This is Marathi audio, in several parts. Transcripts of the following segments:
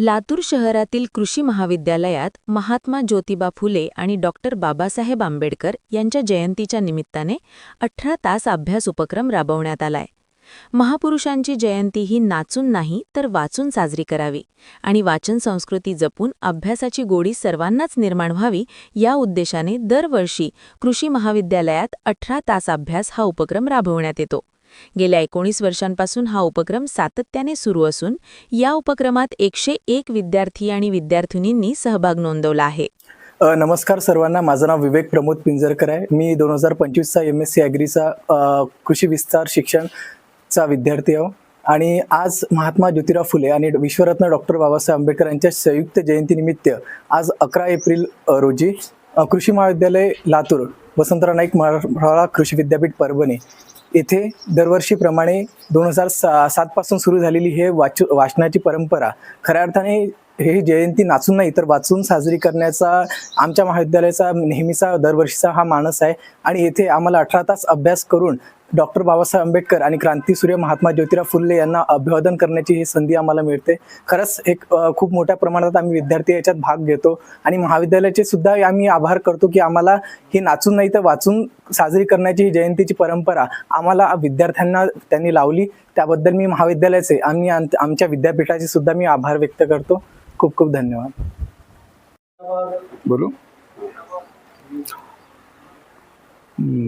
लातूर शहरातील कृषी महाविद्यालयात महात्मा ज्योतिबा फुले आणि डॉक्टर बाबासाहेब आंबेडकर यांच्या जयंतीच्या निमित्ताने 18 तास अभ्यास उपक्रम राबवण्यात आलाय। महापुरुषांची जयंती ही नाचून नाही तर वाचून साजरी करावी आणि वाचन संस्कृती जपून अभ्यासाची गोडी सर्वांनाच निर्माण व्हावी या उद्देशाने दरवर्षी कृषी महाविद्यालयात 18 तास अभ्यास हा उपक्रम राबवण्यात येतो। गेल्या 19 वर्षांपासून हा उपक्रम सातत्याने सुरू असून या उपक्रमात 101 विद्यार्थी आणि विद्यार्थिनींनी सहभाग नोंदवला आहे। नमस्कार सर्वांना, माझं नाव विवेक प्रमोद पिंजरकर आहे। मी 2025चा MSc ॲग्रीचा कृषी विस्तार शिक्षणचा विद्यार्थी आहे आणि आज महात्मा ज्योतिराव फुले आणि विश्वरत्न डॉक्टर बाबासाहेब आंबेडकर यांच्या संयुक्त जयंतीनिमित्त आज 11 एप्रिल रोजी कृषी महाविद्यालय लातूर, वसंतराव नाईक मराठवाडा कृषी विद्यापीठ परभणी येथे दरवर्षीप्रमाणे 2007 पासून सुरू झालेली हे वाचनाची परंपरा खऱ्या अर्थाने ही जयंती नाचून नाही तर वाचून साजरी करण्याचा आमच्या महाविद्यालयाचा नेहमीचा दरवर्षीचा हा मानस आहे। आणि येथे आम्हाला 18 तास अभ्यास करून डॉक्टर बाबासाहेब आंबेडकर आणि क्रांतीसूर्य महात्मा ज्योतिराव फुले यांना अभिवादन करण्याची ही संधी आम्हाला मिळते। खरंच एक खूप मोठ्या प्रमाणात आम्ही विद्यार्थी याच्यात भाग घेतो आणि महाविद्यालयाचे सुद्धा आम्ही आभार करतो की आम्हाला ही नाचून नाही तर वाचून साजरी करण्याची ही जयंतीची परंपरा आम्हाला विद्यार्थ्यांना त्यांनी लावली। त्याबद्दल मी महाविद्यालयाचे आणि आमच्या विद्यापीठाचे सुद्धा मी आभार व्यक्त करतो। खूप खूप धन्यवाद। बोलू।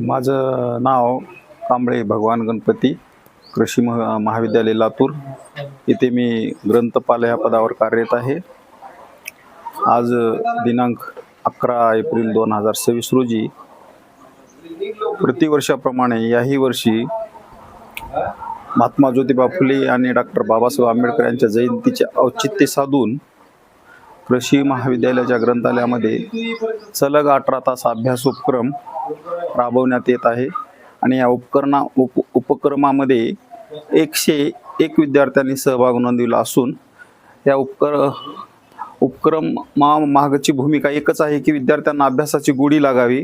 माझं नाव कांबळे भगवान गणपती, कृषी महाविद्यालय लातूर इथे मी ग्रंथपाल या पदावर कार्यरत आहे। आज दिनांक 11 एप्रिल 2026 रोजी प्रतिवर्षाप्रमाणे याही वर्षी महात्मा ज्योतिबा फुले आणि डॉक्टर बाबासाहेब आंबेडकर यांच्या जयंतीचे औचित्य साधून कृषी महाविद्यालयाच्या ग्रंथालयामध्ये सलग 18 तास अभ्यास उपक्रम राबवण्यात येत आहे आणि या उपक्रमामध्ये 101 विद्यार्थ्यांनी सहभाग नोंदवला असून या उपक्रमामागची भूमिका एकच आहे की विद्यार्थ्यांना अभ्यासाची गोडी लागावी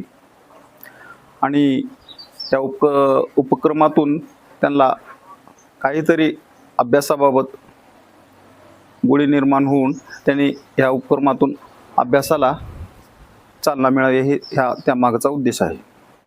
आणि या उपक्रमातून त्यांना काहीतरी अभ्यासाबाबत गोडी निर्माण होऊन त्यांनी या उपक्रमातून अभ्यासाला चालना मिळावी हे त्या मागचा उद्देश आहे।